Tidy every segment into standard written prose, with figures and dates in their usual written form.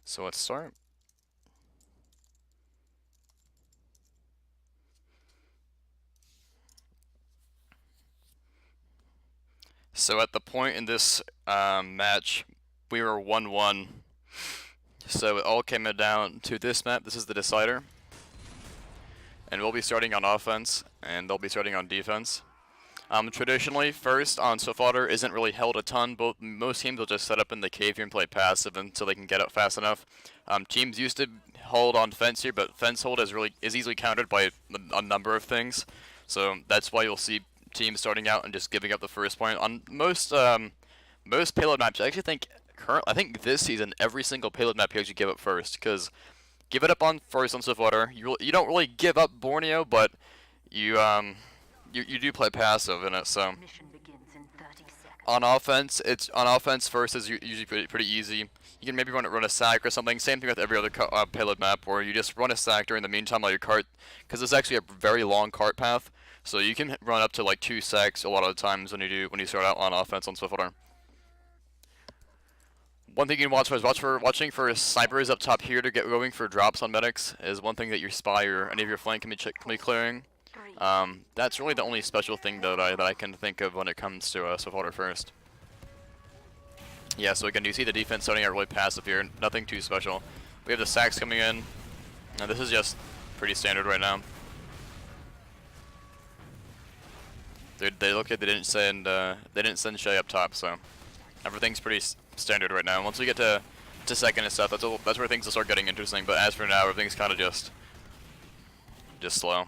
So let's start. So at the point in this match, we were 1-1. So it all came down to this map. This is the decider. And we'll be starting on offense, and they'll be starting on defense. Traditionally, first on Swiftwater isn't really held a ton. Most teams will just set up in the cave here and play passive until they can get up fast enough. Teams used to hold on fence here, but fence hold is easily countered by a number of things. So that's why you'll see teams starting out and just giving up the first point on most payload maps. I think this season every single payload map you actually give up first, because give it up on first on Swiftwater. You don't really give up Borneo, but you do play passive in it. So on offense, first is usually pretty easy. You can maybe run a sack or something. Same thing with every other payload map, where you just run a sack during the meantime while your cart, because it's actually a very long cart path. So you can run up to like 2 sacks a lot of the times when you start out on offense on Swiftwater. One thing you can watching for snipers up top here to get going for drops on medics is one thing that your spy or any of your flank can be clearing. That's really the only special thing that I can think of when it comes to Swiftwater first. Yeah, so again, you see the defense starting out really passive here. Nothing too special. We have the sacks coming in. Now this is just pretty standard right now. They look like they didn't send Shay up top, so everything's pretty standard right now. Once we get to second and stuff, that's where things will start getting interesting. But as for now, everything's kind of just slow.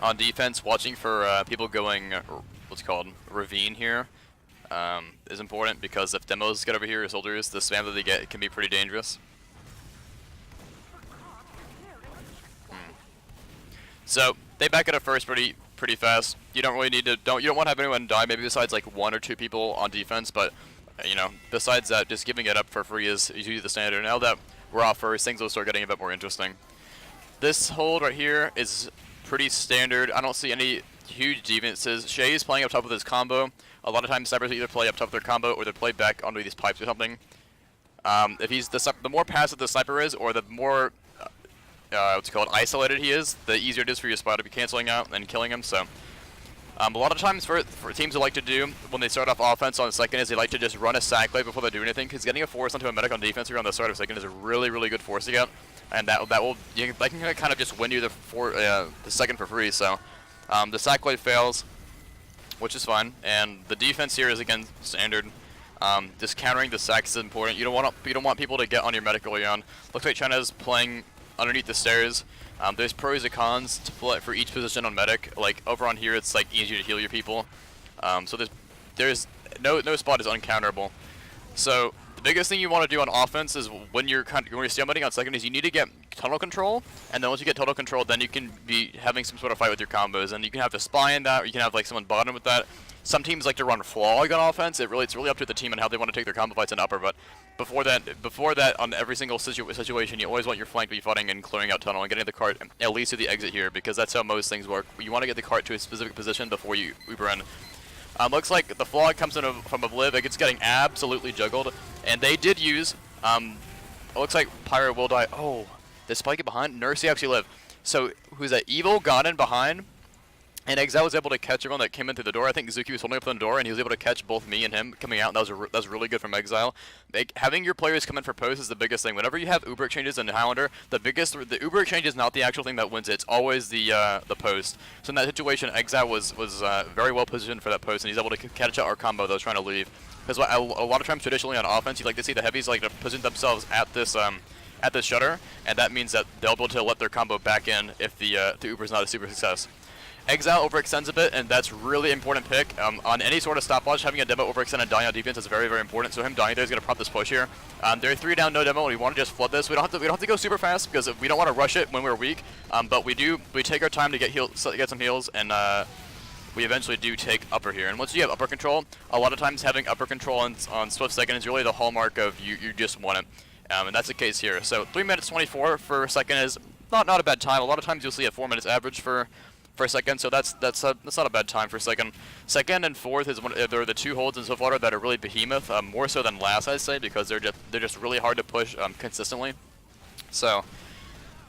On defense, watching for people going what's called ravine here is important, because if demos get over here or soldiers, the spam that they get can be pretty dangerous. So they back it up first pretty fast. You don't really need to you don't want to have anyone die, maybe besides like 1 or 2 people on defense, but you know, besides that, just giving it up for free is usually the standard. Now that we're off first, things will start getting a bit more interesting. This hold right here is pretty standard. I don't see any huge deviances. Shay is playing up top with his combo. A lot of times snipers either play up top with their combo or they play back onto these pipes or something. If he's the more passive the sniper is, or the more isolated he is, the easier it is for your spy to be canceling out and killing him. So a lot of times for teams that like to do when they start off offense on the second is they like to just run a sack play before they do anything, because getting a force onto a medic on defense here on the start of second is a really good force to get, and that can kind of just win you the second for free. So the sack play fails, which is fine, and the defense here is again standard. Just countering the sacks is important. You don't want people to get on your medic early on. Looks like China's playing underneath the stairs. There's pros and cons to play for each position on medic. Like over on here, it's like easier to heal your people. So there's no spot is uncounterable. So the biggest thing you want to do on offense is when you're stalemating on second is you need to get tunnel control, and then once you get tunnel control, then you can be having some sort of fight with your combos, and you can have the spy in that, or you can have like someone bottom with that. Some teams like to run flog on offense. It's really up to the team and how they want to take their combo fights in upper. But before that, on every single situation, you always want your flank to be fighting and clearing out tunnel and getting the cart at least to the exit here, because that's how most things work. You want to get the cart to a specific position before you Uber in. Looks like the flog comes in from Obliv. It's getting absolutely juggled, and they did use. It looks like Pyro will die. Oh, the spike behind. Nursey actually live. So who's that? Evil got in behind, and Exile was able to catch everyone that came in through the door. I think Zuki was holding up the door, and he was able to catch both me and him coming out. And that was really good from Exile. Having your players come in for post is the biggest thing. Whenever you have Uber exchanges in Highlander, the Uber exchange is not the actual thing that wins it. It's always the post. So in that situation, Exile was very well positioned for that post, and he's able to catch out our combo that was trying to leave. Because a lot of times traditionally on offense, you like to see the heavies like to position themselves at this shutter, and that means that they'll be able to let their combo back in if the Uber's not a super success. Exile overextends a bit, and that's really important pick. On any sort of stopwatch, having a demo overextend and dying on defense is very important. So him dying there is going to prompt this push here. They're 3 down, no demo, and we want to just flood this. We don't have to go super fast because we don't want to rush it when we're weak. But we take our time to get some heals, and we eventually do take upper here. And once you have upper control, a lot of times having upper control on Swift second is really the hallmark of you just want it. And that's the case here. So 3 minutes 24 for second is not a bad time. A lot of times you'll see a 4 minutes average for for second, so that's not a bad time for second. Second and fourth is they're the two holds in Swiftwater that are really behemoth, more so than last, I'd say, because they're just really hard to push consistently. So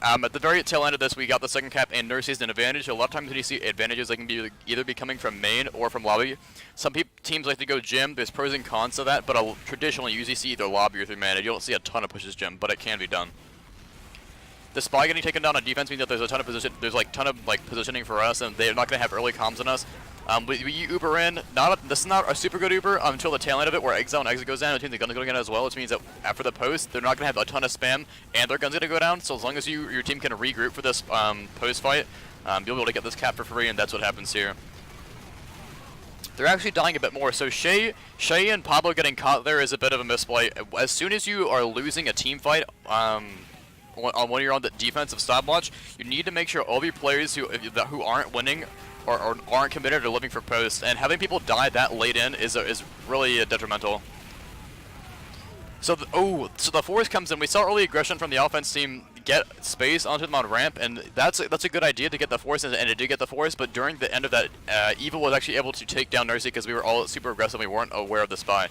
at the very tail end of this, we got the second cap and Nurse's an advantage. A lot of times when you see advantages, they can be either be coming from main or from lobby. Some teams like to go gym. There's pros and cons to that, but traditionally you usually see either lobby or through main. You don't see a ton of pushes gym, but it can be done. The spy getting taken down on defense means that there's a ton of positioning for us, and they're not going to have early comms on us. We Uber in. This is not a super good Uber until the tail end of it, where exile and exit goes down. The gun's going to go down as well, which means that after the post, they're not going to have a ton of spam, and their gun's going to go down. So as long as your team can regroup for this post fight, you'll be able to get this cap for free, and that's what happens here. They're actually dying a bit more. So Shay and Pablo getting caught there is a bit of a misplay. As soon as you are losing a team fight, when you're on the defensive stopwatch, you need to make sure all of your players who aren't winning or aren't committed or living for post, and having people die that late in is really detrimental. So the force comes in. We saw early aggression from the offense team get space onto them on ramp, and that's a good idea to get the force, and it did get the force. But during the end of that, Evil was actually able to take down Nursey because we were all super aggressive. We weren't aware of the spy.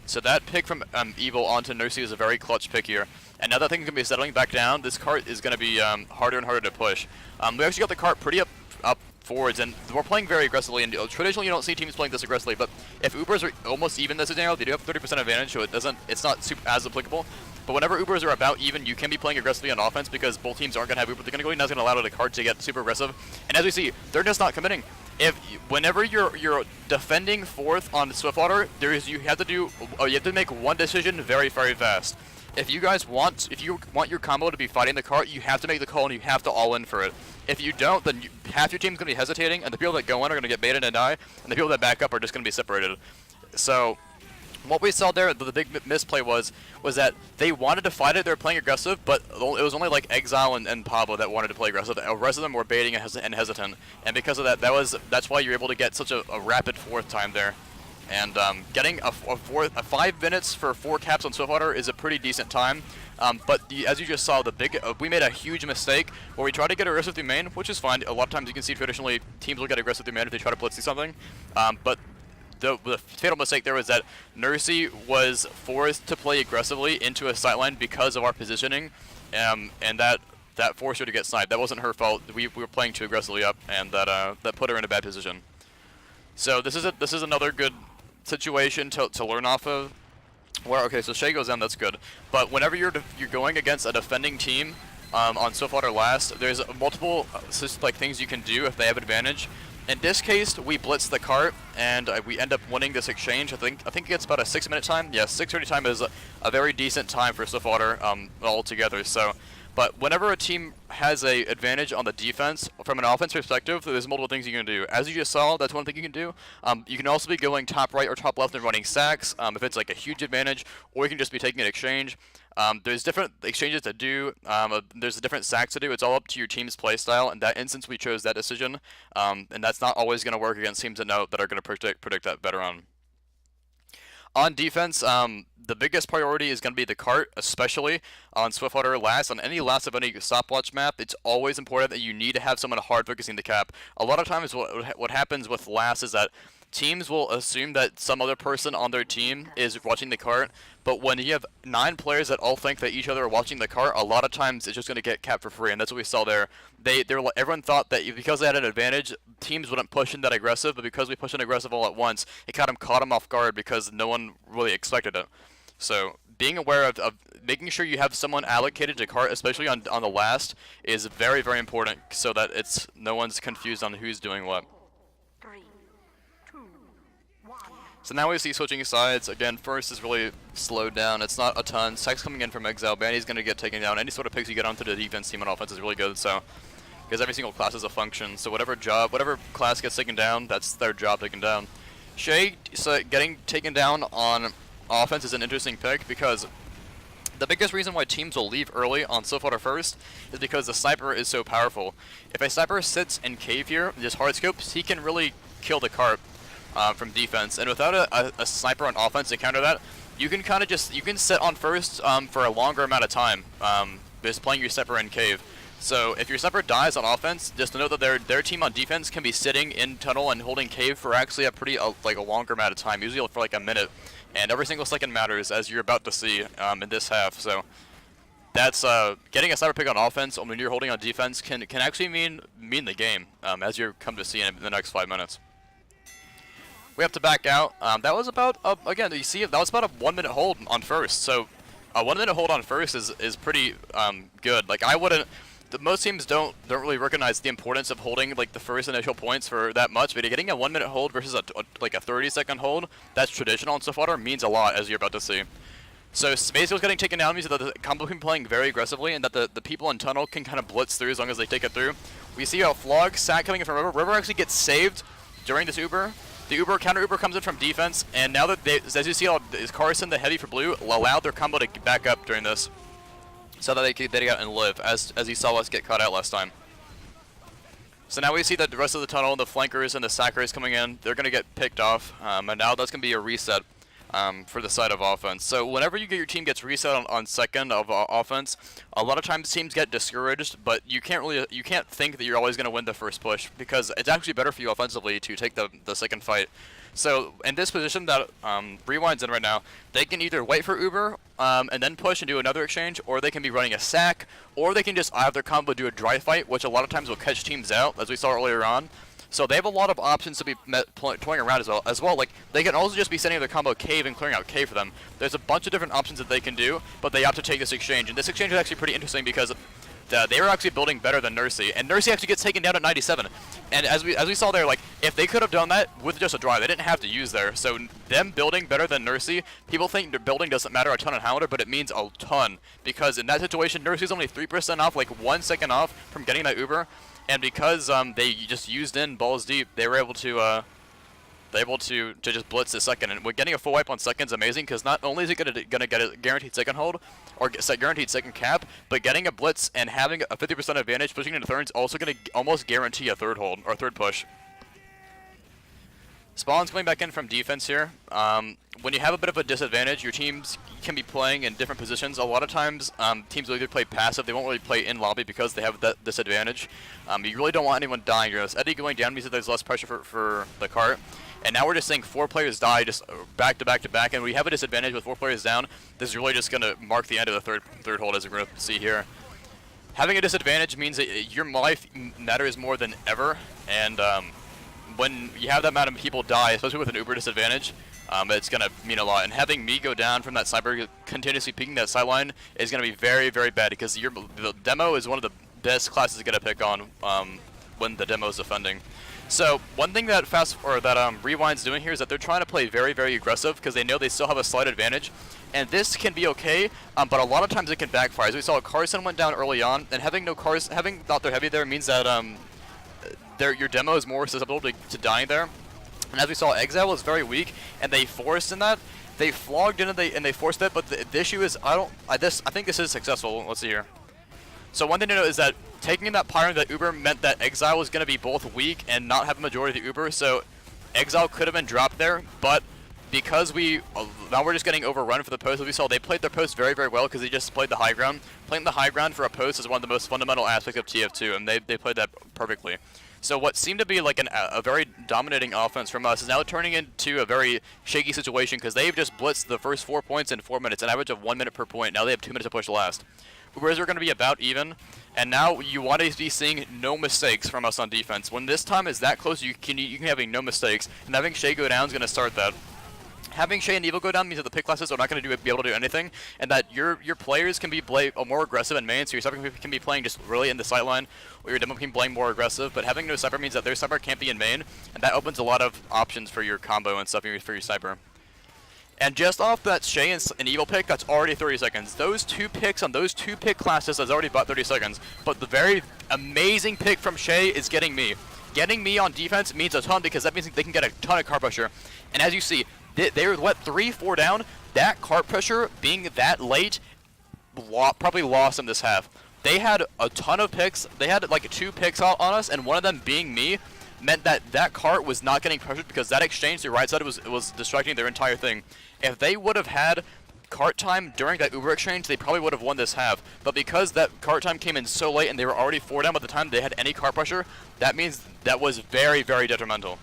So that pick from Evil onto Nursey is a very clutch pick here. And now that thing's going to be settling back down, this cart is going to be harder and harder to push. We actually got the cart pretty up forwards, and we're playing very aggressively. And traditionally, you don't see teams playing this aggressively, but if Ubers are almost even this scenario, they do have 30% advantage, so it's not super as applicable. But whenever Ubers are about even, you can be playing aggressively on offense because both teams aren't going to have Uber. They're going to go in, that's going to allow the cart to get super aggressive. And as we see, they're just not committing. Whenever you're defending fourth on Swiftwater, you have to make one decision very, very fast. If you want your combo to be fighting the cart, you have to make the call and you have to all in for it. If you don't, then half your team's going to be hesitating, and the people that go in are going to get baited and die, and the people that back up are just going to be separated. So what we saw there, the big misplay was that they wanted to fight it, they were playing aggressive, but it was only like Exile and Pablo that wanted to play aggressive. The rest of them were baiting and hesitant, and because of that, that's why you're able to get such a rapid fourth time there. And getting a 5 minutes for 4 caps on Swiftwater is a pretty decent time. But as you just saw, we made a huge mistake where we tried to get aggressive through main, which is fine. A lot of times you can see traditionally teams will get aggressive through main if they try to blitz through something. But the fatal mistake there was that Nursey was forced to play aggressively into a sightline because of our positioning, and that forced her to get sniped. That wasn't her fault. We were playing too aggressively up, and that put her in a bad position. So this is another good situation to learn off of. Okay, so Shay goes down, that's good. But whenever you're going against a defending team on Swiftwater last, there's multiple things you can do if they have advantage. In this case, we blitz the cart, and we end up winning this exchange. I think it gets about a 6-minute time. Yeah, 6:30 time is a very decent time for Swiftwater altogether. So, but whenever a team has a advantage on the defense, from an offense perspective, there's multiple things you can do. As you just saw, that's one thing you can do. You can also be going top right or top left and running sacks if it's like a huge advantage, or you can just be taking an exchange. There's different exchanges to do. There's different sacks to do. It's all up to your team's play style. In that instance, we chose that decision, and that's not always going to work against teams that are going to predict that better on. On defense, the biggest priority is going to be the cart, especially on Swiftwater last. On any last of any stopwatch map, it's always important that you need to have someone hard focusing the cap. A lot of times what happens with last is that teams will assume that some other person on their team is watching the cart, but when you have 9 players that all think that each other are watching the cart, a lot of times it's just going to get capped for free, and that's what we saw there. Everyone thought that because they had an advantage, teams wouldn't push in that aggressive, but because we pushed in aggressive all at once, it caught them off guard because no one really expected it. So being aware of making sure you have someone allocated to cart, especially on the last, is very, very important so that no one's confused on who's doing what. So now we see switching sides. Again, first is really slowed down. It's not a ton. Sex coming in from Exile. Bandy's going to get taken down. Any sort of picks you get onto the defense team on offense is really good. So, because every single class has a function. So whatever class gets taken down, that's their job taken down. Shay getting taken down on offense is an interesting pick because the biggest reason why teams will leave early on Swiftwater first is because the sniper is so powerful. If a sniper sits in cave here, just hard scopes, he can really kill the cart from defense. And without a sniper on offense to counter that, you can kind of sit on first for a longer amount of time, just playing your sniper in cave. So if your sniper dies on offense, just to know that their team on defense can be sitting in tunnel and holding cave for actually a pretty like a longer amount of time, usually for like a minute, and every single second matters, as you're about to see in this half. So that's getting a sniper pick on offense when you're holding on defense can actually mean the game, as you come to see in the next 5 minutes. We have to back out. That was about again, you see, that was about a 1 minute hold on first. So a 1 minute hold on first is pretty good. Like I wouldn't. Most teams don't really recognize the importance of holding like the first initial points for that much, but getting a 1 minute hold versus like a 30-second hold that's traditional in Swiftwater means a lot, as you're about to see. So Space was getting taken down means that the combo can be playing very aggressively, and that the people in tunnel can kind of blitz through as long as they take it through. We see a Flog Sack coming in from River. River actually gets saved during this Uber. The counter Uber comes in from defense, and now that as you see, is Carson, the heavy for blue, allowed their combo to back up during this, so that they could get out and live, as you saw us get caught out last time. So now we see that the rest of the tunnel, the flankers and the sackers coming in, they're going to get picked off, and now that's going to be a reset for the side of offense. So whenever your team gets reset on second of offense, a lot of times teams get discouraged, but you can't think that you're always going to win the first push, because it's actually better for you offensively to take the second fight. So in this position that Rewind's in right now, they can either wait for Uber and then push and do another exchange, or they can be running a sack, or they can just have their combo do a dry fight, which a lot of times will catch teams out, as we saw earlier on. So they have a lot of options to be toying around as well. Like, they can also just be sending their combo cave and clearing out cave for them. There's a bunch of different options that they can do, but they opt to take this exchange. And this exchange is actually pretty interesting because they were actually building better than Nursey, and Nursey actually gets taken down at 97. And as we saw there, like, if they could have done that with just a drive, they didn't have to use there. So them building better than Nursey, people think their building doesn't matter a ton on Highlander, but it means a ton, because in that situation, Nursey's only 3% off, like 1 second off from getting that Uber. And because they just used in balls deep, they were able to just blitz the second. And getting a full wipe on second is amazing, because not only is it gonna get a guaranteed second hold or guaranteed second cap, but getting a blitz and having a 50% advantage pushing into third is also gonna almost guarantee a third hold or third push. Spawn's coming back in from defense here. When you have a bit of a disadvantage, your teams can be playing in different positions. A lot of times, teams will either play passive, they won't really play in lobby because they have that disadvantage. You really don't want anyone dying. Eddie going down means that there's less pressure for the cart. And now we're just saying 4 players die just back to back to back, and we have a disadvantage with 4 players down. This is really just going to mark the end of the third hold, as we're going to see here. Having a disadvantage means that your life matters more than ever, and when you have that amount of people die, especially with an Uber disadvantage, it's going to mean a lot. And having me go down from that cyber, continuously peeking that sideline, is going to be very, very bad, because the demo is one of the best classes to get a pick on when the demo is defending. So one thing that Rewind's doing here is that they're trying to play very, very aggressive, because they know they still have a slight advantage. And this can be okay, but a lot of times it can backfire. As we saw, Carson went down early on, and having not their heavy there means that your demo is more susceptible to dying there. And as we saw, Exile was very weak, and they forced in that. They flogged in and they forced it, but the issue is I think this is successful. Let's see here. So one thing to note is that taking that Pyro that Uber meant that Exile was going to be both weak and not have a majority of the Uber, so Exile could have been dropped there, but because now we're just getting overrun for the post. As we saw, they played their post very, very well, because they just played the high ground. Playing the high ground for a post is one of the most fundamental aspects of TF2, and they played that perfectly. So what seemed to be like a very dominating offense from us is now turning into a very shaky situation, because they've just blitzed the first 4 points in 4 minutes, an average of 1 minute per point. Now they have 2 minutes to push last. Whereas we're going to be about even, and now you want to be seeing no mistakes from us on defense. When this time is that close, you can have no mistakes, and having Shay go down is going to start that. Having Shay and Evil go down means that the pick classes are not going to be able to do anything, and that your players can be more aggressive in main, so your cyber can be playing just really in the sideline, or your demo can be playing more aggressive. But having no cyber means that their cyber can't be in main, and that opens a lot of options for your combo and stuff for your cyber. And just off that Shay and Evil pick, that's already 30 seconds. Those 2 picks on those 2 pick classes has already bought 30 seconds. But the very amazing pick from Shay is getting me. Getting me on defense means a ton, because that means they can get a ton of cart pressure. And as you see, they were, 3-4 down? That cart pressure being that late probably lost them this half. They had a ton of picks. They had like 2 picks on us, and one of them being me meant that cart was not getting pressured, because that exchange to the right side was distracting their entire thing. If they would have had cart time during that Uber exchange, they probably would have won this half. But because that cart time came in so late and they were already 4 down by the time they had any cart pressure, that means that was very, very detrimental.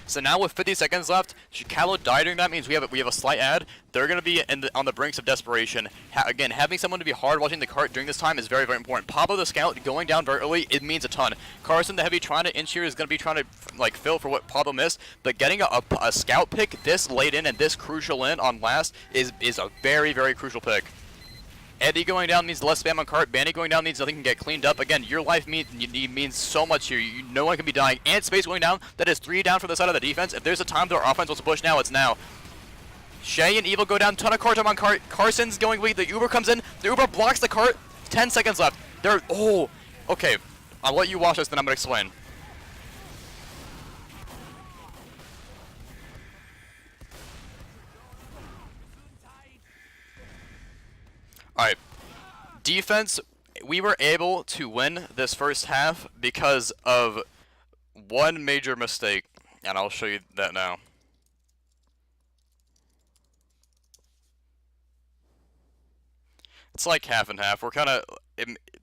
So now with 50 seconds left, Callow died during that means we have a slight ad. They're going to be on the brinks of desperation. Again, having someone to be hard watching the cart during this time is very, very important. Pablo the Scout going down very early, it means a ton. Carson the Heavy trying to inch here is going to be trying to like fill for what Pablo missed, but getting a scout pick this late in and this crucial in on last is a very, very crucial pick. Eddie going down means less spam on cart. Bandy going down means nothing can get cleaned up. Again, your life means so much here. No one can be dying. And space going down. That is 3 down for the side of the defense. If there's a time that our offense wants to push now, it's now. Shay and Evil go down. Ton of cart time on cart. Carson's going weak. The Uber comes in. The Uber blocks the cart. 10 seconds left. Oh, okay. I'll let you watch this, then I'm going to explain. Alright. Defense, we were able to win this first half because of one major mistake, and I'll show you that now. It's like half and half. We're kind of,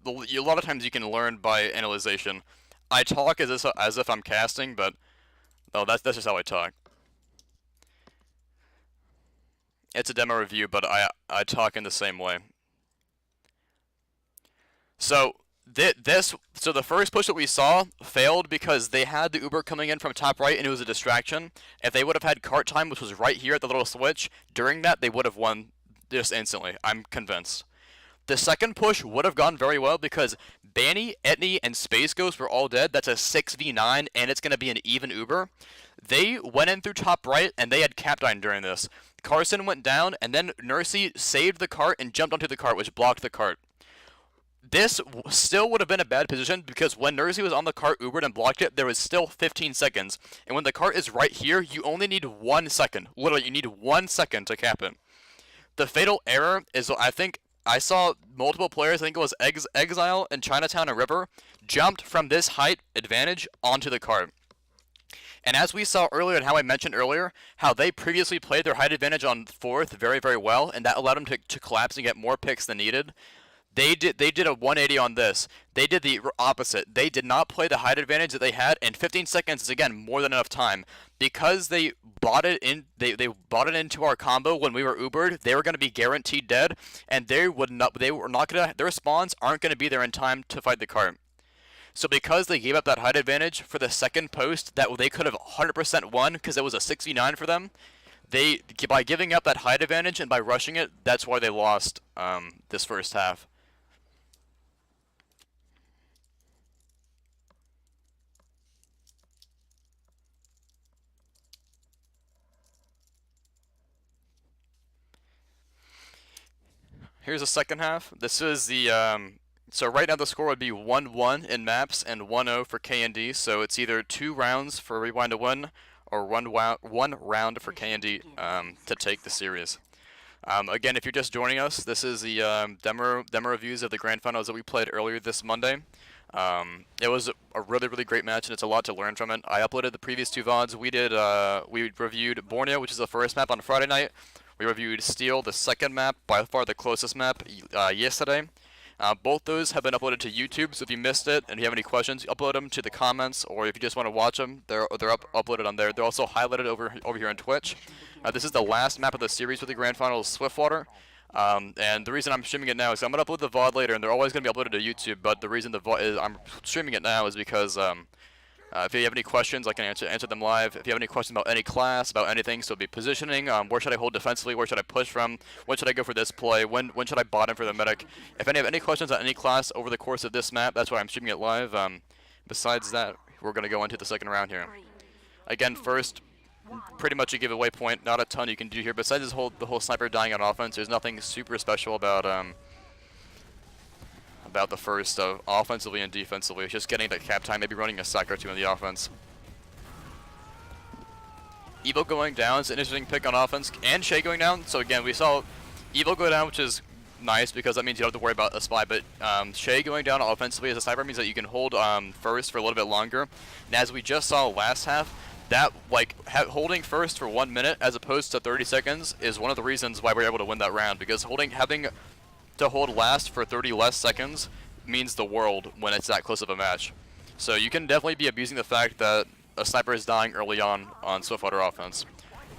a lot of times you can learn by analyzation. I talk as if I'm casting, but no, that's just how I talk. It's a demo review, but I talk in the same way. So the first push that we saw failed because they had the Uber coming in from top right and it was a distraction. If they would have had cart time, which was right here at the little switch, during that they would have won just instantly. I'm convinced. The second push would have gone very well because Banny, Etney, and Space Ghost were all dead. That's a 6v9 and it's going to be an even Uber. They went in through top right and they had Capdine during this. Carson went down and then Nursey saved the cart and jumped onto the cart, which blocked the cart. This still would have been a bad position because when Nursey was on the cart, Ubered, and blocked it, there was still 15 seconds. And when the cart is right here, you only need 1 second. Literally, you need 1 second to cap it. The fatal error is, I think, I saw multiple players, I think it was Exile and Chinatown and River, jumped from this height advantage onto the cart. And as we saw earlier and how I mentioned earlier, how they previously played their height advantage on 4th very, very well, and that allowed them to collapse and get more picks than needed. They did a 180 on this. They did the opposite. They did not play the height advantage that they had, and 15 seconds is again more than enough time. Because they bought it in, they bought it into our combo when we were Ubered. They were going to be guaranteed dead, and their spawns aren't going to be there in time to fight the cart. So because they gave up that height advantage for the second post that they could have 100% won because it was a 6v9 for them, by giving up that height advantage and by rushing it, that's why they lost this first half. Here's the second half. This is the so right now the score would be 1-1 in maps and 1-0 for K&D. So it's either 2 rounds for Rewind to win or one round for K&D to take the series. Again, if you're just joining us, this is the demo reviews of the grand finals that we played earlier this Monday. It was a really, really great match, and it's a lot to learn from it. I uploaded the previous 2 VODs. We reviewed Borneo, which is the first map on Friday night. We reviewed Steel, the second map, by far the closest map, yesterday. Both those have been uploaded to YouTube, so if you missed it and you have any questions, upload them to the comments, or if you just want to watch them, they're uploaded on there. They're also highlighted over here on Twitch. This is the last map of the series for the grand finals, Swiftwater. And the reason I'm streaming it now is I'm going to upload the VOD later, and they're always going to be uploaded to YouTube, but the reason I'm streaming it now is because if you have any questions, I can answer them live. If you have any questions about any class, about anything, so it'll be positioning, where should I hold defensively, where should I push from, when should I go for this play, when should I bottom for the medic. If any have any questions on any class over the course of this map, that's why I'm streaming it live. Besides that, we're going to go into the second round here. Again, first, pretty much a giveaway point, not a ton you can do here. Besides the whole sniper dying on offense, there's nothing super special about the first offensively and defensively. It's just getting that cap time, maybe running a sack or 2 in the offense. Evo going down is an interesting pick on offense, and Shay going down. So again, we saw Evo go down, which is nice because that means you don't have to worry about a spy, but Shay going down offensively as a sniper means that you can hold first for a little bit longer. And as we just saw last half, that, like, holding first for 1 minute as opposed to 30 seconds is one of the reasons why we're able to win that round, because having to hold last for 30 less seconds means the world when it's that close of a match. So you can definitely be abusing the fact that a sniper is dying early on Swiftwater offense.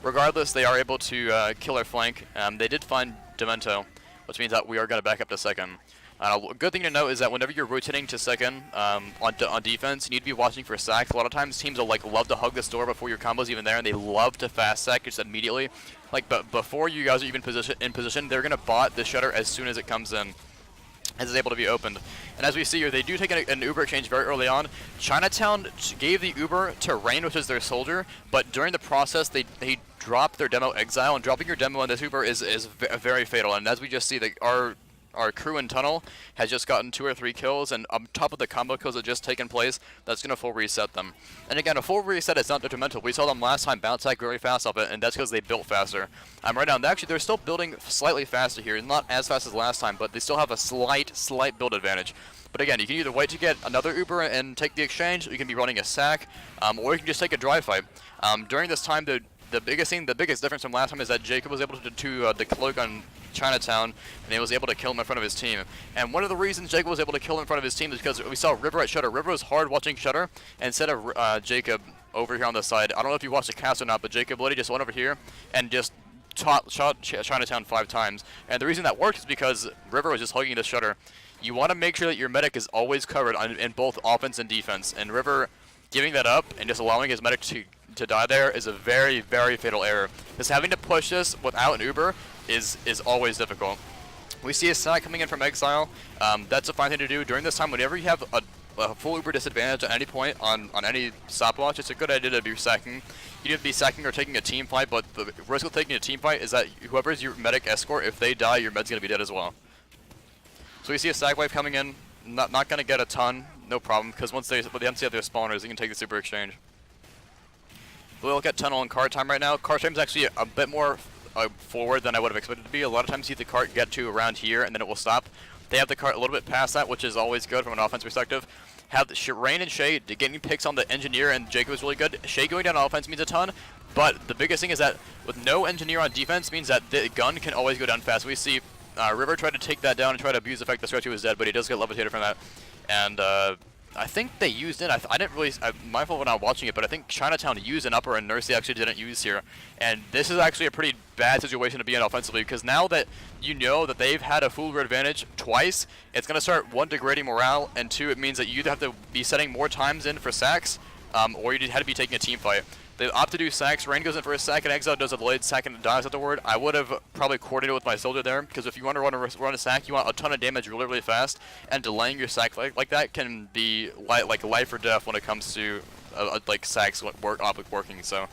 Regardless, they are able to kill our flank. They did find Demento, which means that we are going to back up to second. A good thing to note is that whenever you're rotating to second on defense, you need to be watching for sacks. A lot of times teams will love to hug this door before your combo's even there, and they love to fast sack just immediately. But before you guys are even in position, they're gonna bot the shutter as soon as it comes in, as it's able to be opened. And as we see here, they do take an Uber exchange very early on. Chinatown gave the Uber to Rain, which is their soldier, but during the process, they dropped their demo Exile, and dropping your demo on this Uber is very fatal. And as we just see, our crew in tunnel has just gotten 2 or 3 kills, and on top of the combo kills that just taken place, that's going to full reset them. And again, a full reset is not detrimental. We saw them last time bounce back very fast off it, and that's because they built faster. Right now, actually, they're still building slightly faster here. Not as fast as last time, but they still have a slight build advantage. But again, you can either wait to get another Uber and take the exchange, or you can be running a sack, or you can just take a dry fight. During this time, the biggest difference from last time is that Jacob was able to decloak on Chinatown, and he was able to kill him in front of his team. And one of the reasons Jacob was able to kill him in front of his team is because we saw River at Shutter. River was hard watching Shutter, and instead of Jacob over here on the side, I don't know if you watched the cast or not, but Jacob literally just went over here and just shot Chinatown 5 times. And the reason that worked is because River was just hugging the Shutter. You want to make sure that your medic is always covered in both offense and defense, and River giving that up and just allowing his medic to die there is a very fatal error. Because having to push this without an Uber is always difficult. We see a sack coming in from Exile. That's a fine thing to do during this time. Whenever you have a full Uber disadvantage at any point on any stopwatch, it's a good idea to be sacking. You need to be sacking or taking a team fight, but the risk of taking a team fight is that whoever's your medic escort, if they die, your med's gonna be dead as well. So we see a sack wave coming in. Not gonna get a ton, no problem, because once they have their spawners, they can take the super exchange. We'll look at tunnel and cart time right now. Cart time is actually a bit more forward than I would have expected it to be. A lot of times you see the cart get to around here and then it will stop. They have the cart a little bit past that, which is always good from an offense perspective. Have Rain and Shay getting picks on the engineer, and Jacob is really good. Shay going down on offense means a ton, but the biggest thing is that with no engineer on defense means that the gun can always go down fast. We see River tried to take that down and try to abuse the fact that Stretchy was dead, but he does get levitated from that. And I think they used it. I didn't really. I'm mindful when I'm watching it, but I think Chinatown used an upper and Nursey actually didn't use here. And this is actually a pretty bad situation to be in offensively, because now that you know that they've had a full advantage twice, it's going to start, 1, degrading morale, and 2, it means that you either have to be setting more times in for sacks, or you had to be taking a team fight. They opt to do sacks. Rain goes in for a sack, and Exile does a delayed sack and dies afterward. I would have probably coordinated with my soldier there, because if you want to run a sack, you want a ton of damage really fast, and delaying your sack like that can be like life or death when it comes to like sacks working. So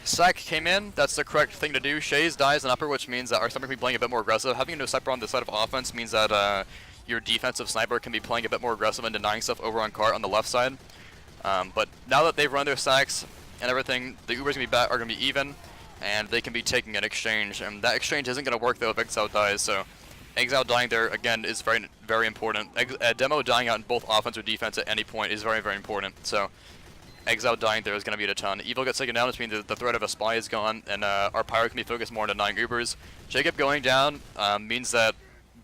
sack came in. That's the correct thing to do. Shays dies an upper, which means that our sniper can be playing a bit more aggressive. Having a no sniper on the side of offense means that your defensive sniper can be playing a bit more aggressive and denying stuff over on cart on the left side. But now that they've run their sacks and everything, the Ubers are going to be even, and they can be taking an exchange. And that exchange isn't going to work though if Exile dies. So Exile dying there again is very important. Demo dying out in both offense or defense at any point is very important. So Exile dying there is going to be a ton. Evil gets taken down, which means that the threat of a spy is gone, and our pyro can be focused more on denying Ubers. Jacob going down means that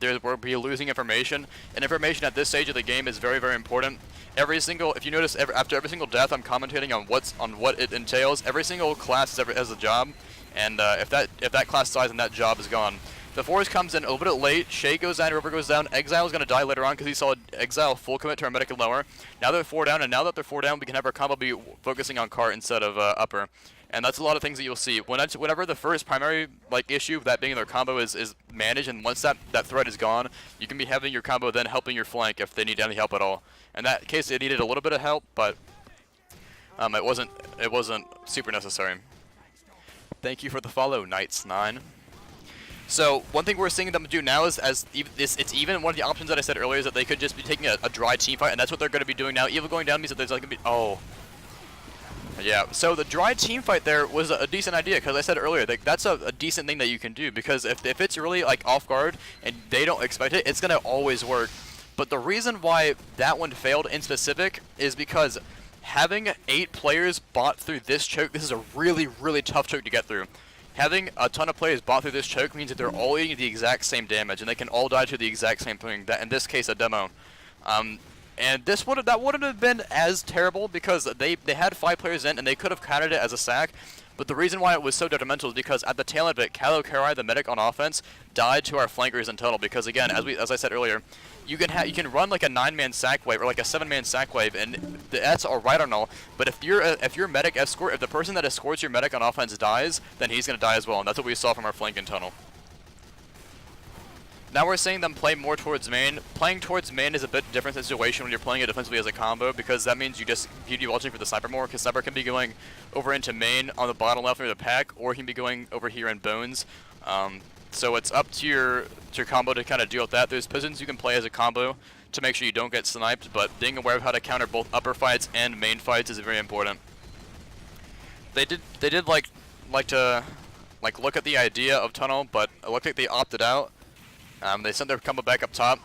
we'll be losing information, and information at this stage of the game is very important. If you notice, after every single death, I'm commentating on what it entails. Every single class has a job, and if that class dies, then that job is gone. The Force comes in a little bit late. Shay goes down, River goes down. Exile is going to die later on because he saw Exile full commit to our medic and lower. Now they're 4 down, and now that they're 4 down, we can have our combo be focusing on cart instead of upper. And that's a lot of things that you'll see. Whenever the first primary issue, that being their combo, is managed, and once that threat is gone, you can be having your combo then helping your flank if they need any help at all. In that case, it needed a little bit of help, but it wasn't super necessary. Thank you for the follow, Knights9. So one thing we're seeing them do now is, it's even one of the options that I said earlier is that they could just be taking a dry team fight, and that's what they're going to be doing now. Evil going down means that there's like going to be yeah. So the dry team fight there was a decent idea, because I said earlier that's a decent thing that you can do, because if it's really like off guard and they don't expect it, it's going to always work. But the reason why that one failed in specific is because Having 8 players bot through this choke, this is a really, really tough choke to get through. Having a ton of players bot through this choke means that they're all eating the exact same damage, and they can all die to the exact same thing, that in this case a demo. And that wouldn't have been as terrible because they had 5 players in and they could have counted it as a sack. But the reason why it was so detrimental is because at the tail end of it, Kylo Karai, the medic on offense, died to our flankers in total. Because again, as I said earlier, you can run like a 9-man sack wave or like a 7-man sack wave, and that's alright on all. But if your medic escort, if the person that escorts your medic on offense dies, then he's gonna die as well, and that's what we saw from our flank in tunnel. Now we're seeing them play more towards main. Playing towards main is a bit different situation when you're playing it defensively as a combo, because that means you'd be watching for the sniper more, because sniper can be going over into main on the bottom left near the pack, or he can be going over here in bones. So it's up to your combo to kind of deal with that. There's positions you can play as a combo to make sure you don't get sniped, but being aware of how to counter both upper fights and main fights is very important. They did like to look at the idea of tunnel, but it looked like they opted out. They sent their combo back up top,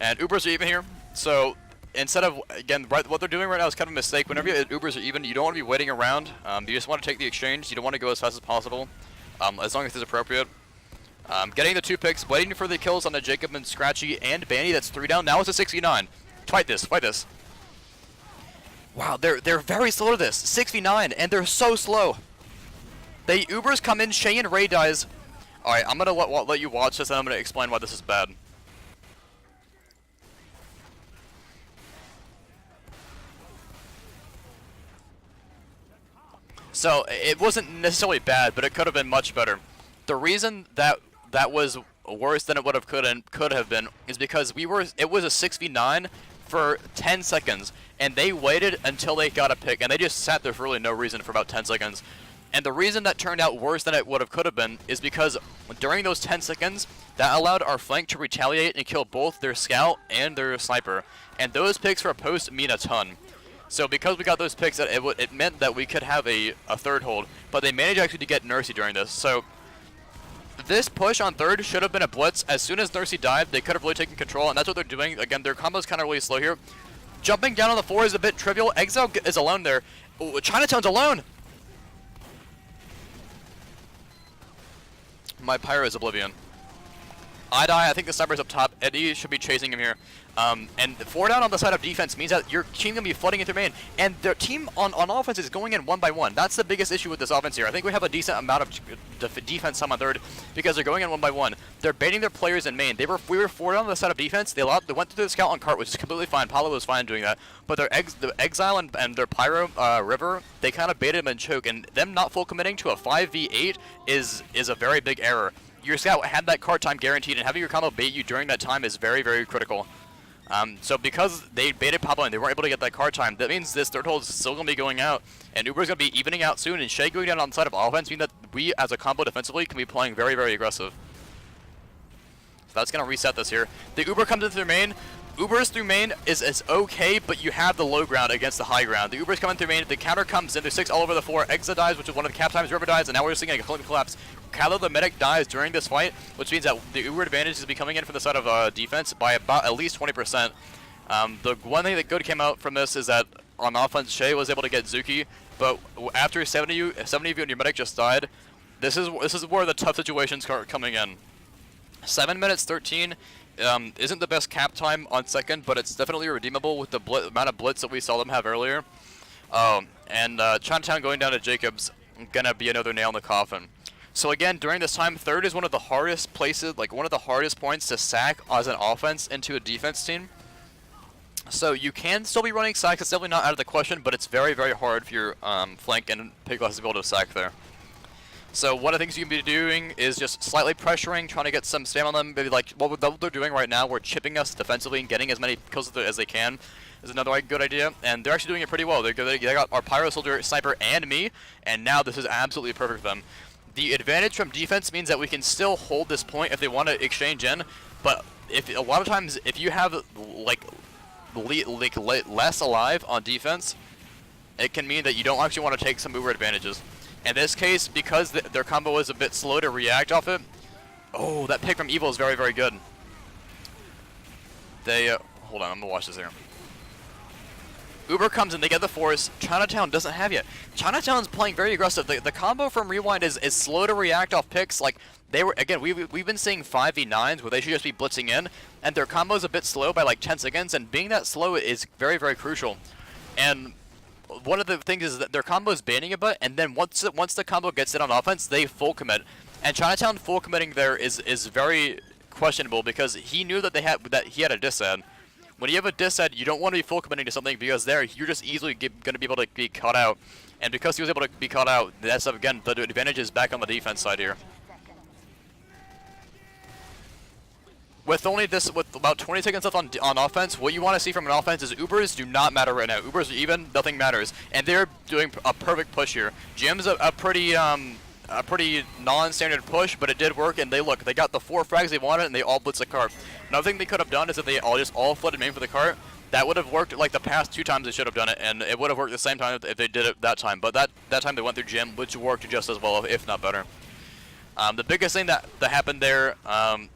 and Ubers are even here. So instead of, again, what they're doing right now is kind of a mistake. Whenever Ubers are even, you don't want to be waiting around. You just want to take the exchange. You don't want to go as fast as possible, as long as it's appropriate. Getting the 2 picks, waiting for the kills on the Jacob and Scratchy and Banny. That's 3 down. Now it's a 6v9. Fight this. Fight this. Wow, they're very slow to this. 6v9, and they're so slow. The Ubers come in. Shay and Ray dies. Alright, I'm gonna let you watch this, and I'm gonna explain why this is bad. So, it wasn't necessarily bad, but it could have been much better. The reason that was worse than it could have been is because it was a 6v9 for 10 seconds, and they waited until they got a pick, and they just sat there for really no reason for about 10 seconds. And the reason that turned out worse than it could have been is because during those 10 seconds, that allowed our flank to retaliate and kill both their scout and their sniper. And those picks for a post mean a ton. So because we got those picks, it meant that we could have a third hold. But they managed actually to get Nursey during this. So this push on third should have been a blitz. As soon as Nursey died, they could have really taken control, and that's what they're doing. Again, their combo's kind of really slow here. Jumping down on the floor is a bit trivial. Exile is alone there. Ooh, Chinatown's alone! My Pyro is Oblivion. I die. I think the sniper's up top. Eddie should be chasing him here. And 4 down on the side of defense means that your team going to be flooding into main. And their team on offense is going in 1 by 1. That's the biggest issue with this offense here. I think we have a decent amount of defense time on third because they're going in 1 by 1. They're baiting their players in main. We were 4 down on the side of defense. They went through the scout on cart, which is completely fine. Paulo was fine doing that. But the Exile and their Pyro River, they kind of baited him and choke. And them not full committing to a 5v8 is a very big error. Your scout had that cart time guaranteed, and having your combo bait you during that time is very, very critical. So because they baited Pablo and they weren't able to get that card time, that means this third hold is still going to be going out, and Uber's going to be evening out soon, and Shay going down on the side of offense means that we, as a combo defensively, can be playing very, very aggressive. So that's going to reset this here. The Uber comes into their main. Uber's through main is okay, but you have the low ground against the high ground. The Uber's coming through main, the counter comes in, there's 6 all over the floor. Exa dies, which is one of the cap times, River dies, and now we're seeing a complete collapse. Kylo the medic dies during this fight, which means that the Uber advantage is coming in from the side of defense by about at least 20%. The one thing that good came out from this is that on offense, Shay was able to get Zuki, but after 70 of you and your medic just died, this is where the tough situations are coming in. 7 minutes 13 isn't the best cap time on second, but it's definitely redeemable with the amount of blitz that we saw them have earlier. And Chinatown going down to Jacobs gonna be another nail in the coffin. So again, during this time, third is one of the hardest places, like one of the hardest points to sack as an offense into a defense team. So you can still be running sacks, it's definitely not out of the question, but it's very, very hard for your flank and Piglass to be able to sack there. So one of the things you can be doing is just slightly pressuring, trying to get some spam on them, maybe like what they're doing right now, we're chipping us defensively and getting as many kills as they can, is another good idea, and they're actually doing it pretty well. They got our Pyro Soldier, Sniper, and me, and now this is absolutely perfect for them. The advantage from defense means that we can still hold this point if they want to exchange in, but a lot of times if you have like less alive on defense, it can mean that you don't actually want to take some Uber advantages. In this case, because their combo is a bit slow to react off it, oh, that pick from Evil is very, very good. They, hold on, I'm gonna watch this here. Uber comes in, they get the force. Chinatown doesn't have yet. Chinatown's playing very aggressive. The combo from Rewind is slow to react off picks. Like, they were, again, we've been seeing 5v9s where they should just be blitzing in, and their combo's a bit slow by like 10 seconds, and being that slow is very, very crucial. And one of the things is that their combo's banning a bit, and then once the combo gets it on offense, they full commit. And Chinatown full committing there is very questionable because he knew that he had a disad. When you have a disad, you don't want to be full committing to something because there you're just easily going to be able to be caught out. And because he was able to be caught out, that's again the advantage is back on the defense side here. With about 20 seconds left on offense, what you want to see from an offense is Ubers do not matter right now. Ubers are even, nothing matters, and they're doing a perfect push here. Jim's a pretty non-standard push, but it did work, and they got the 4 frags they wanted, and they all blitzed the cart. Another thing they could have done is if they all flooded main for the cart. That would have worked like the past 2 times they should have done it, and it would have worked the same time if they did it that time. But that time they went through Jim, which worked just as well, if not better. The biggest thing that happened there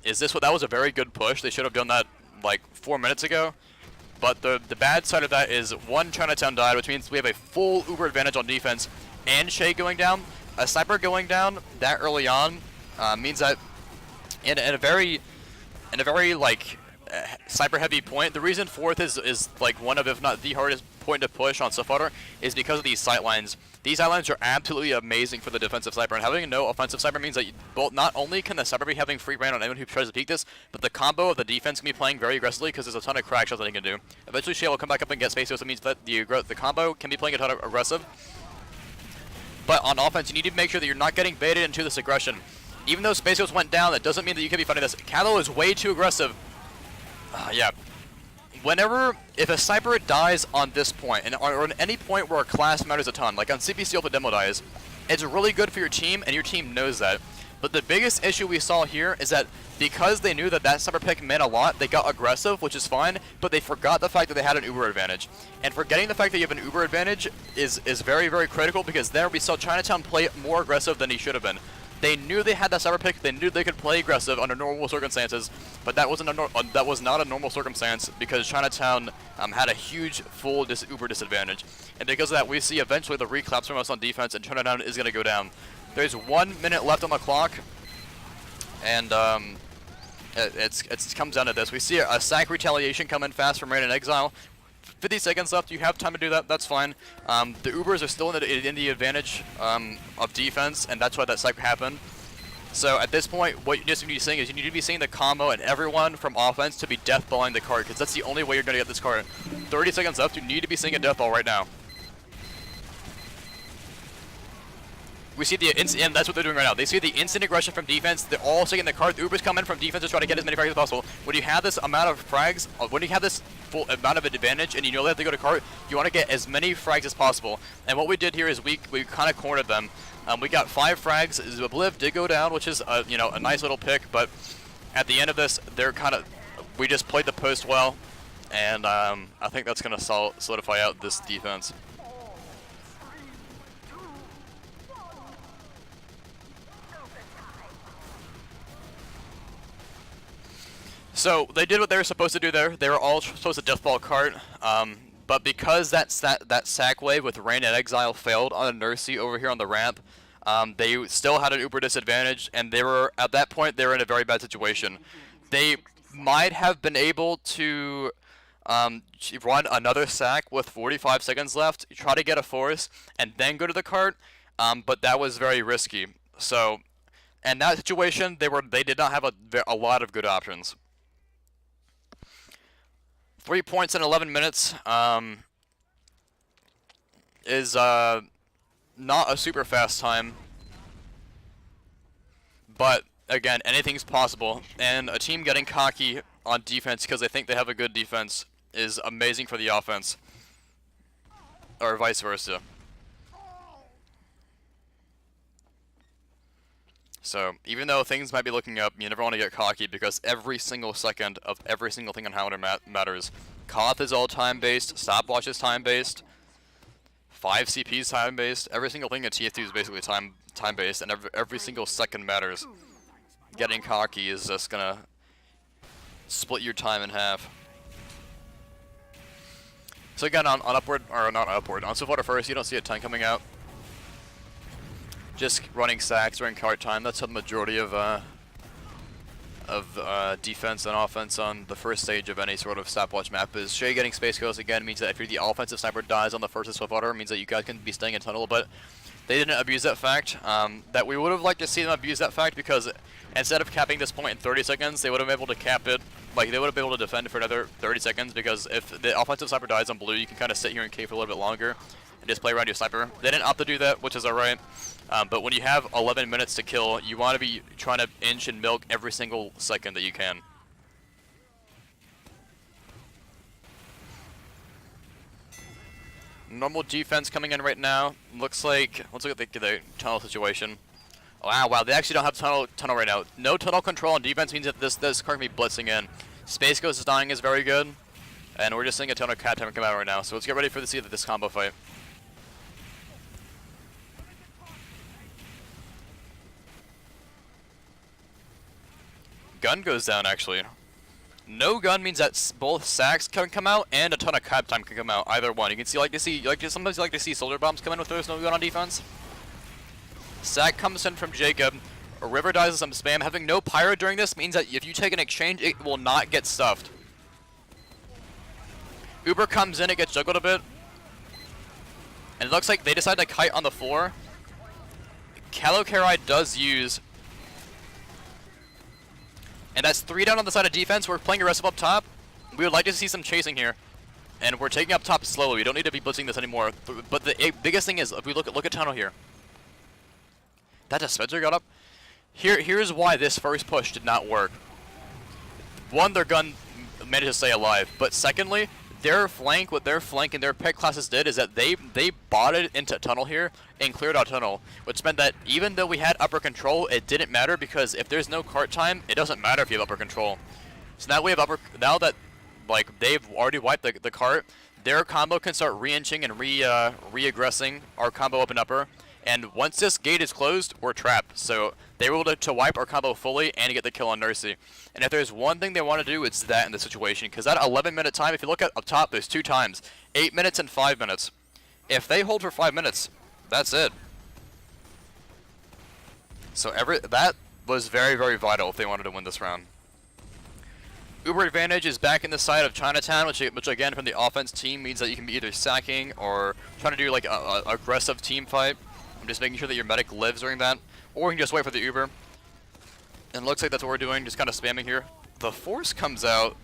is that was a very good push. They should have done that like 4 minutes ago. But the bad side of that is one Chinatown died, which means we have a full Uber advantage on defense, and Shay going down. A sniper going down that early on means that in a very like sniper heavy point. The reason 4th is like one of, if not the hardest point to push on Swiftwater is because of these sight lines. These sight lines are absolutely amazing for the defensive sniper, and having no offensive sniper means that not only can the sniper be having free reign on anyone who tries to peek this, but the combo of the defense can be playing very aggressively because there's a ton of crack shots that he can do. Eventually Shay will come back up and get space, so it means that the combo can be playing a ton of aggressive. But on offense, you need to make sure that you're not getting baited into this aggression. Even though Spacios went down, that doesn't mean that you can be fighting this. Callow is way too aggressive. Yeah. If a sniper dies on this point, or on any point where a class matters a ton, like on CPC if the demo dies, it's really good for your team, and your team knows that. But the biggest issue we saw here is that because they knew that sniper pick meant a lot, they got aggressive, which is fine, but they forgot the fact that they had an Uber advantage. And forgetting the fact that you have an Uber advantage is very, very critical, because there we saw Chinatown play more aggressive than he should have been. They knew they had that sniper pick, they knew they could play aggressive under normal circumstances, but that was not a normal circumstance because Chinatown had a huge full Uber disadvantage. And because of that, we see eventually the reclaps from us on defense, and Chinatown is going to go down. There's 1 minute left on the clock, and it comes down to this. We see a sack retaliation come in fast from Rain and Exile. 50 seconds left. You have time to do that. That's fine. The Ubers are still in the advantage of defense, and that's why that sack happened. So at this point, what you just need to be seeing is you need to be seeing the combo and everyone from offense to be deathballing the cart, because that's the only way you're going to get this cart. 30 seconds left. You need to be seeing a deathball right now. We see and that's what they're doing right now. They see the instant aggression from defense. They're all taking the cart. The Ubers come in from defense to try to get as many frags as possible. When you have this amount of frags, when you have this full amount of advantage, and you know they have to go to cart, you want to get as many frags as possible. And what we did here is we kind of cornered them. We got 5 frags. Obliv did go down, which is a nice little pick. But at the end of this, we just played the post well, and I think that's going to solidify out this defense. So they did what they were supposed to do there. They were all supposed to deathball cart, but because that sack wave with Rain and Exile failed on a Nursey over here on the ramp, they still had an Uber disadvantage, and they were at that point they were in a very bad situation. They might have been able to run another sack with 45 seconds left, try to get a force, and then go to the cart, but that was very risky. So, in that situation, they did not have a lot of good options. 3 points in 11 minutes is not a super fast time, but again, anything's possible. And a team getting cocky on defense because they think they have a good defense is amazing for the offense, or vice versa. So, even though things might be looking up, you never want to get cocky because every single second of every single thing on Highlander matters. Koth is all time-based, Stopwatch is time-based, 5 CP is time-based, every single thing at TF2 is basically time-based, and every single second matters. Getting cocky is just gonna split your time in half. So again, on upward, or not upward, on Swiftwater first, you don't see a ton coming out. Just running sacks during cart time. That's the majority of defense and offense on the first stage of any sort of stopwatch map. Is Shay getting Space Ghost again means that if you're the offensive sniper dies on the first of Swiftwater, means that you guys can be staying in tunnel, but they didn't abuse that fact. That we would have liked to see them abuse that fact, because instead of capping this point in 30 seconds, they would have been able to cap it, like they would have been able to defend for another 30 seconds, because if the offensive sniper dies on blue, you can kind of sit here and cave for a little bit longer and just play around your sniper. They didn't opt to do that, which is alright. But when you have 11 minutes to kill, you want to be trying to inch and milk every single second that you can. Normal defense coming in right now. Looks like, let's look at the tunnel situation. Wow, they actually don't have tunnel right now. No tunnel control on defense means that this car can be blitzing in. Space Ghost is dying is very good. And we're just seeing a ton of cat time come out right now. So let's get ready for this combo fight. Gun goes down, actually. No gun means that both sacks can come out and a ton of cap time can come out. Either one. You can see, sometimes you like to see soldier bombs come in with there's no gun on defense. Sack comes in from Jacob. A River dies with some spam. Having no pyro during this means that if you take an exchange, it will not get stuffed. Uber comes in, it gets juggled a bit. And it looks like they decide to kite on the floor. Calocarai does use. And that's 3 down on the side of defense. We're playing aggressive up top. We would like to see some chasing here. And we're taking up top slowly. We don't need to be blitzing this anymore. But the biggest thing is, if we look at tunnel here. That dispenser got up. Here's why this first push did not work. One, their gun managed to stay alive. But secondly, what their flank and their pet classes did is that they botted into tunnel here and cleared out tunnel, which meant that even though we had upper control, it didn't matter, because if there's no cart time, it doesn't matter if you have upper control. So now we have now that like they've already wiped the cart, their combo can start re-inching and re-aggressing our combo up and upper. And once this gate is closed, we're trapped. So they were able to wipe our combo fully and get the kill on Nursey. And if there's one thing they want to do, it's that in this situation. Because that 11-minute time, if you look at up top, there's 2 times. 8 minutes and 5 minutes. If they hold for 5 minutes, that's it. So that was very, very vital if they wanted to win this round. Uber advantage is back in the side of Chinatown, which again from the offense team means that you can be either sacking or trying to do like a aggressive team fight. I'm just making sure that your medic lives during that, or you can just wait for the Uber. And it looks like that's what we're doing, just kind of spamming here. The force comes out.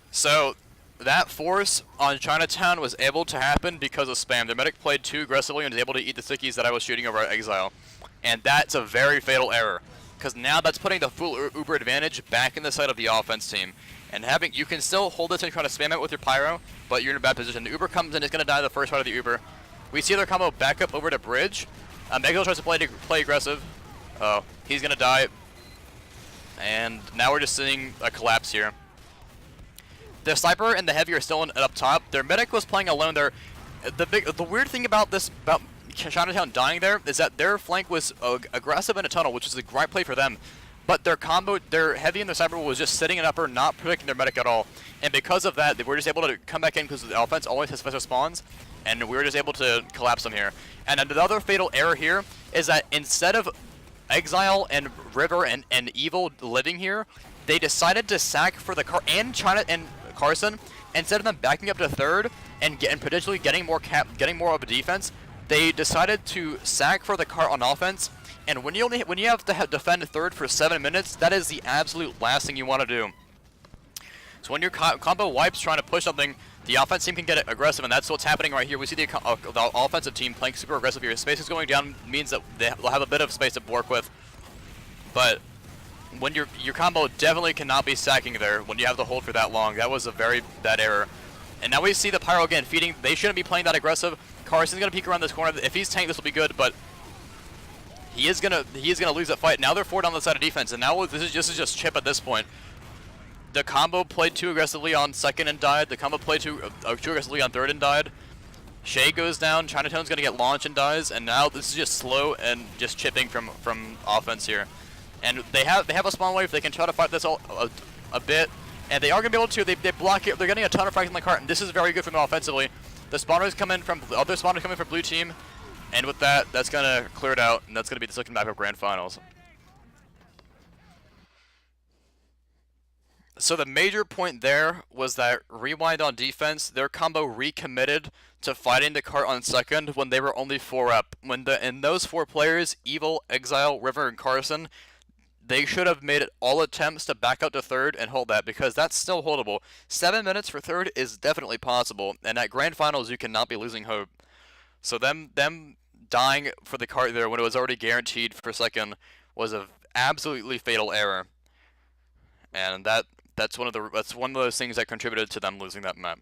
So that force on Chinatown was able to happen because of spam. The medic played too aggressively and was able to eat the stickies that I was shooting over at Exile. And that's a very fatal error, because now that's putting the full Uber advantage back in the side of the offense team. And you can still hold this and try to spam it with your pyro, but you're in a bad position. The Uber comes in, it's going to die the first part of the Uber. We see their combo back up over to bridge. Exile tries to play aggressive. Oh, he's going to die. And now we're just seeing a collapse here. The sniper and the heavy are still up top. Their medic was playing alone there. The weird thing about Chinatown dying there is that their flank was aggressive in a tunnel, which is a great play for them. But their heavy and their sniper was just sitting in upper, not protecting their medic at all. And because of that, they were just able to come back in because the offense always has special spawns, and we were just able to collapse them here. And another fatal error here is that instead of Exile and River and Evil living here, they decided to sack for the car and Carson. Instead of them backing up to third and potentially getting more of a defense, they decided to sack for the cart on offense. And when you have to defend third for 7 minutes, that is the absolute last thing you want to do. So when your combo wipes trying to push something, the offense team can get aggressive, and that's what's happening right here. We see the offensive team playing super aggressive here. Space is going down means that they'll have a bit of space to work with. But when your combo definitely cannot be sacking there when you have the hold for that long. That was a very bad error. And now we see the pyro again feeding. They shouldn't be playing that aggressive. Carson's gonna peek around this corner. If he's tanked, this will be good, but he is gonna lose that fight. Now they're 4 down the side of defense, and now this is just chip at this point. The combo played too aggressively on second and died. The combo played too aggressively on third and died. Shay goes down. Chinatown's gonna get launched and dies, and now this is just slow and just chipping from offense here. And they have a spawn wave. They can try to fight this a bit. And they are going to be able to. They block it. They're getting a ton of frags on the cart, and this is very good for them offensively. The spawners come in from other spawners coming from blue team, and with that, that's going to clear it out, and that's going to be the second map of grand finals. So the major point there was that Rewind on defense, their combo recommitted to fighting the cart on second when they were only 4 up. In those 4 players, Evil, Exile, River, and Carson, they should have made all attempts to back out to third and hold that, because that's still holdable. 7 minutes for third is definitely possible, and at grand finals you cannot be losing hope. So them dying for the cart there when it was already guaranteed for second was an absolutely fatal error, and that's one of those things that contributed to them losing that map.